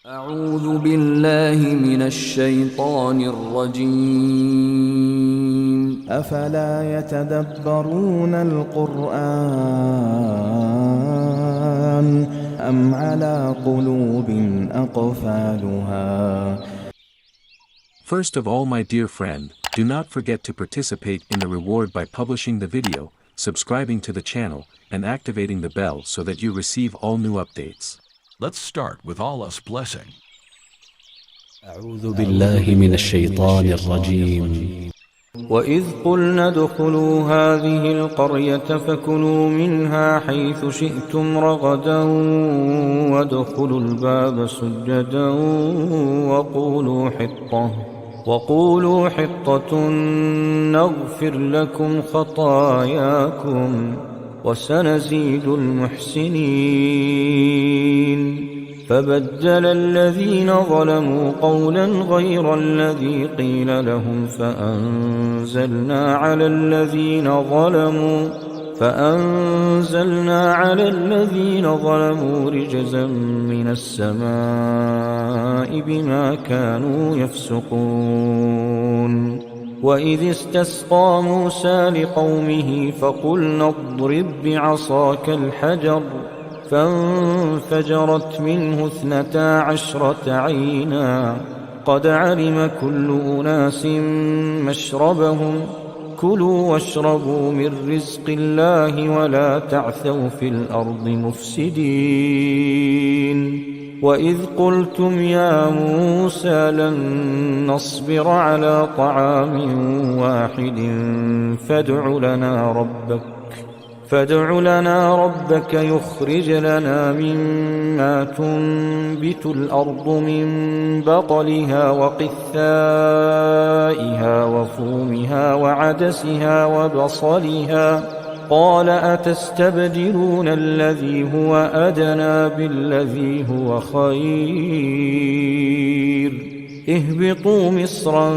أعوذ بالله من الشيطان الرجيم. أفلا يتدبرون القرآن أم على قلوب أقفالها. First of all, my dear friend, do not forget to participate in the reward by publishing the video, subscribing to the channel, and activating the bell so that you receive all new updates. Let's start with Allah's blessing. أعوذ بالله من الشيطان الرجيم. وإذ قلنا ادخلوا هذه القرية فكلوا منها حيث شئتم رغدا وادخلوا الباب سجدا وقولوا حطة نغفر لكم خطاياكم وسنزيد المحسنين. فبدل الذين ظلموا قولا غير الذي قيل لهم فأنزلنا على الذين ظلموا رجزا من السماء بما كانوا يفسقون. وإذ استسقى موسى لقومه فقلنا اضرب بعصاك الحجر فانفجرت منه 12 عينا قد علم كل أناس مشربهم كلوا واشربوا من رزق الله ولا تعثوا في الأرض مفسدين. وإذ قلتم يا موسى لن نصبر على طعام واحد فادع لنا ربك يخرج لنا مما تنبت الأرض من بقلها وقثائها وفومها وعدسها وبصلها قال أتستبدلون الذي هو أدنى بالذي هو خير اهبطوا مصرا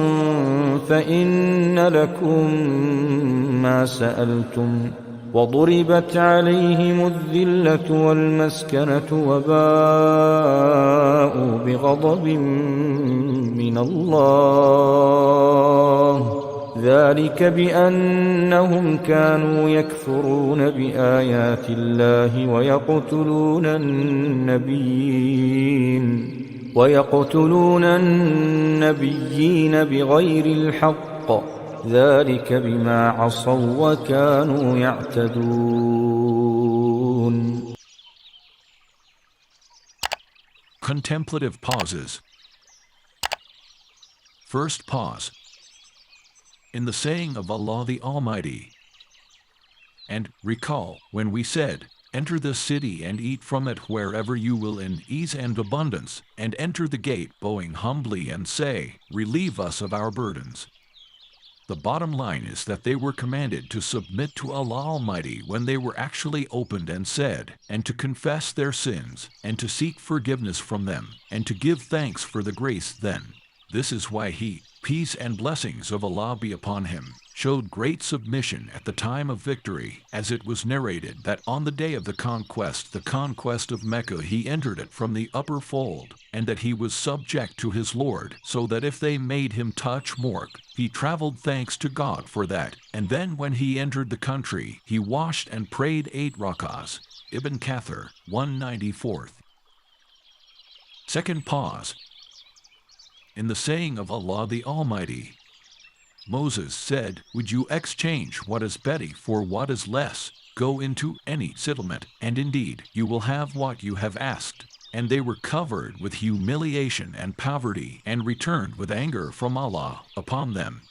فإن لكم ما سألتم وضربت عليهم الذلة والمسكنة وباءوا بغضب من الله ذلك بأنهم كانوا يكفرون بآيات الله ويقتلون النبيين بغير الحق ذلك بما عصوا وكانوا يعتدون. Contemplative pauses. First pause. In the saying of Allah the Almighty. And recall when we said, enter the city and eat from it wherever you will in ease and abundance, and enter the gate bowing humbly and say, relieve us of our burdens. The bottom line is that they were commanded to submit to Allah Almighty when they were actually opened and said, and to confess their sins, and to seek forgiveness from them, and to give thanks for the grace then. This is why he, peace and blessings of Allah be upon him, showed great submission at the time of victory, as it was narrated that on the day of the conquest of Mecca, he entered it from the upper fold, and that he was subject to his Lord, so that if they made him touch mork, he traveled thanks to God for that, and then when he entered the country, he washed and prayed 8 rakahs. Ibn Kathir, 194th. Second pause. In the saying of Allah the Almighty, Moses said, would you exchange what is better for what is less? Go into any settlement, and indeed you will have what you have asked. And they were covered with humiliation and poverty, and returned with anger from Allah upon them.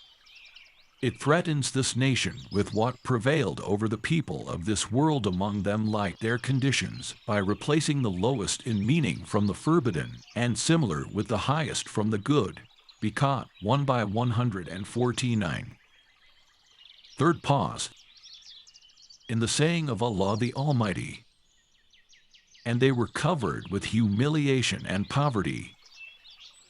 It threatens this nation with what prevailed over the people of this world among them like their conditions, by replacing the lowest in meaning from the forbidden, and similar with the highest from the good. Because 1/149. Third pause. In the saying of Allah the Almighty, and they were covered with humiliation and poverty.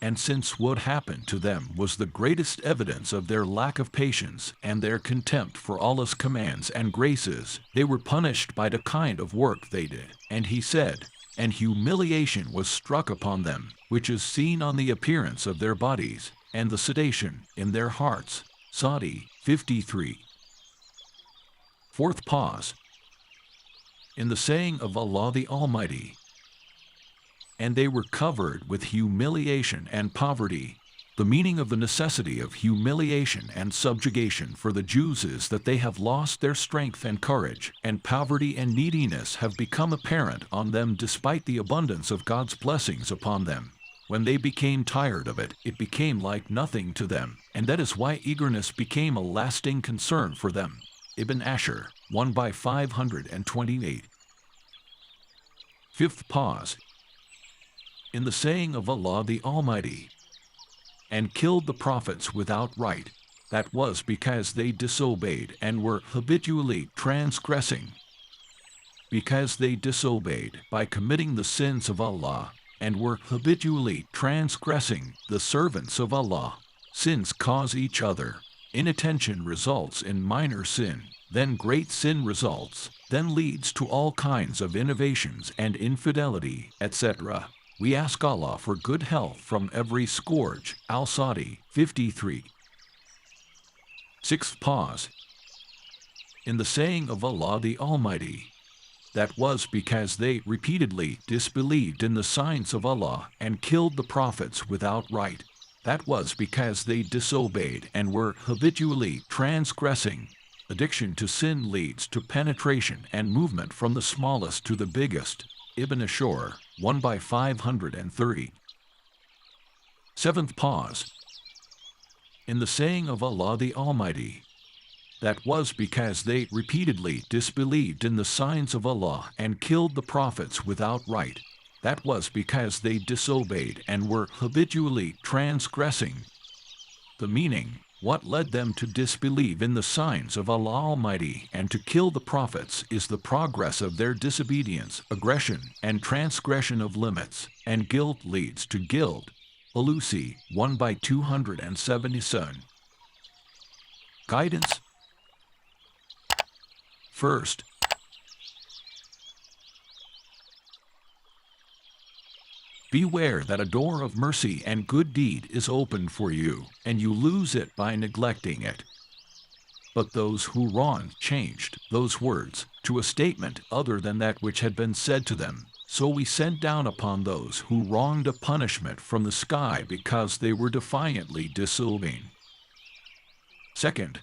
And since what happened to them was the greatest evidence of their lack of patience and their contempt for Allah's commands and graces, they were punished by the kind of work they did. And he said, and humiliation was struck upon them, which is seen on the appearance of their bodies, and the sedation in their hearts. Sadi 53. Fourth pause. In the saying of Allah the Almighty, and they were covered with humiliation and poverty. The meaning of the necessity of humiliation and subjugation for the Jews is that they have lost their strength and courage, and poverty and neediness have become apparent on them despite the abundance of God's blessings upon them. When they became tired of it, it became like nothing to them, and that is why eagerness became a lasting concern for them. Ibn Asher, 1/528. Fifth pause. In the saying of Allah the Almighty, and killed the prophets without right, that was because they disobeyed and were habitually transgressing. Because they disobeyed by committing the sins of Allah, and were habitually transgressing, the servants of Allah. Sins cause each other. Inattention results in minor sin, then great sin results, then leads to all kinds of innovations and infidelity, etc. We ask Allah for good health from every scourge. Al-Sadi 53. Sixth pause. In the saying of Allah the Almighty, that was because they repeatedly disbelieved in the signs of Allah and killed the prophets without right. That was because they disobeyed and were habitually transgressing. Addiction to sin leads to penetration and movement from the smallest to the biggest. Ibn Ashur, 1/530. Seventh pause. In the saying of Allah the Almighty, that was because they repeatedly disbelieved in the signs of Allah and killed the prophets without right. That was because they disobeyed and were habitually transgressing. The meaning, what led them to disbelieve in the signs of Allah Almighty and to kill the prophets is the progress of their disobedience, aggression, and transgression of limits, and guilt leads to guilt. Alusi, 1/277. Guidance. First, beware that a door of mercy and good deed is opened for you, and you lose it by neglecting it. But those who wronged changed those words to a statement other than that which had been said to them. So we sent down upon those who wronged a punishment from the sky because they were defiantly disobeying. Second,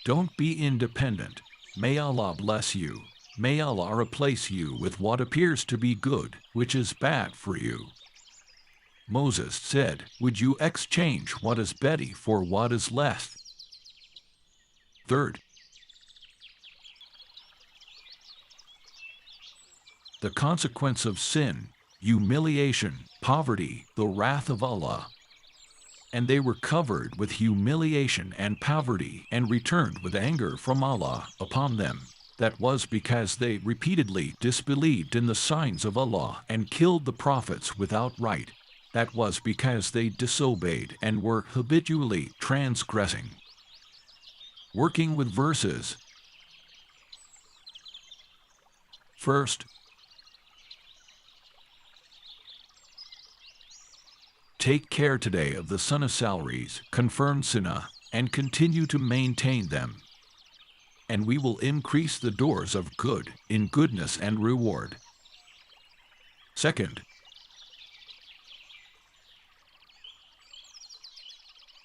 don't be independent. May Allah bless you. May Allah replace you with what appears to be good, which is bad for you. Moses said, would you exchange what is better for what is less? Third, the consequence of sin, humiliation, poverty, the wrath of Allah. And they were covered with humiliation and poverty and returned with anger from Allah upon them. That was because they repeatedly disbelieved in the signs of Allah and killed the prophets without right. That was because they disobeyed and were habitually transgressing. Working with verses. First, take care today of the son of salaries, confirmed sunnah, and continue to maintain them. And we will increase the doors of good in goodness and reward. Second,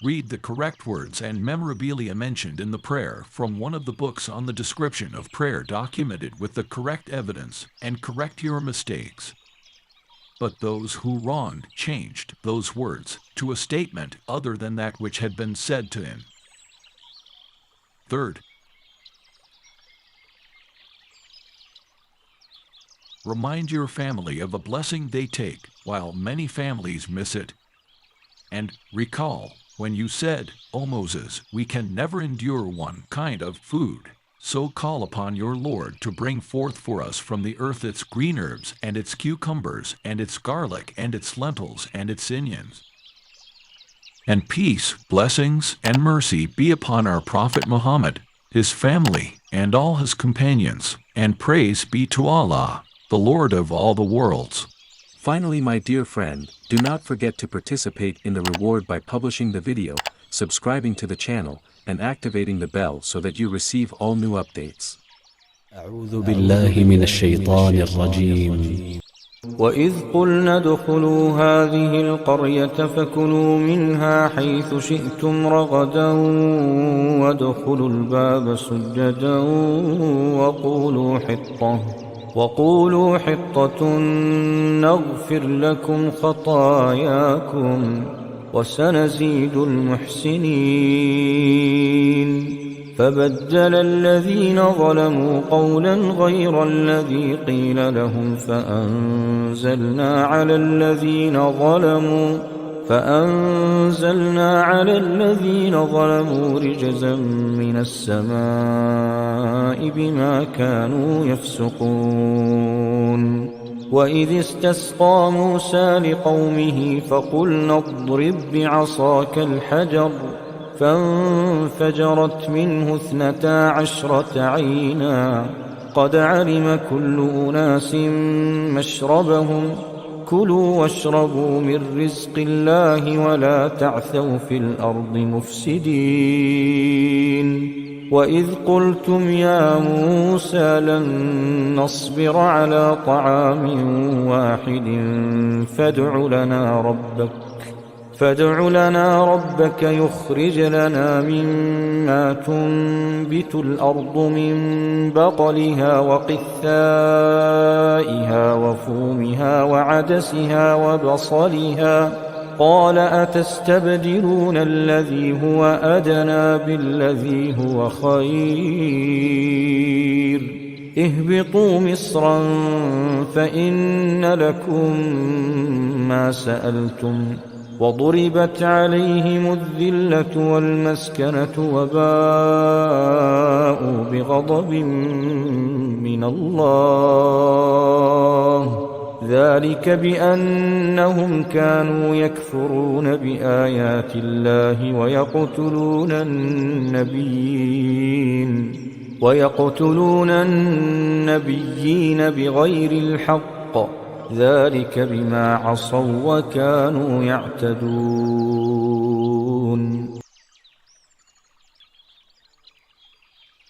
read the correct words and memorabilia mentioned in the prayer from one of the books on the description of prayer documented with the correct evidence, and correct your mistakes. But those who wronged changed those words to a statement other than that which had been said to him. Third, remind your family of a blessing they take while many families miss it. And recall when you said, O Moses, we can never endure one kind of food. So call upon your Lord to bring forth for us from the earth its green herbs and its cucumbers and its garlic and its lentils and its onions. And peace, blessings, and mercy be upon our Prophet Muhammad, his family, and all his companions, and praise be to Allah, the Lord of all the worlds. Finally, my dear friend, do not forget to participate in the reward by publishing the video, subscribing to the channel, and activating the bell so that you receive all new updates. أعوذ بالله من الشيطان الرجيم. وإذ قلنا ادخلوا هذه القرية فكلوا منها حيث شئتم رغدا وادخلوا الباب سجدا وقولوا حطة نغفر لكم خطاياكم وسنزيد المحسنين. فبدل الذين ظلموا قولا غير الذي قيل لهم فأنزلنا على الذين ظلموا رجزا من السماء بما كانوا يفسقون. وإذ استسقى موسى لقومه فقلنا اضرب بعصاك الحجر فانفجرت منه 12 عينا قد علم كل أناس مشربهم كلوا واشربوا من رزق الله ولا تعثوا في الأرض مفسدين. وإذ قلتم يا موسى لن نصبر على طعام واحد فادع لنا ربك يخرج لنا مما تنبت الأرض من بقلها وقثائها وفومها وعدسها وبصلها قال أتستبدلون الذي هو أدنى بالذي هو خير اهبطوا مصرا فإن لكم ما سألتم وضربت عليهم الذلة والمسكنة وباءوا بغضب من الله ذلك بأنهم كانوا يكفرون بآيات الله ويقتلون النبيين بغير الحق ذلك بما عصوا وكانوا يعتدون.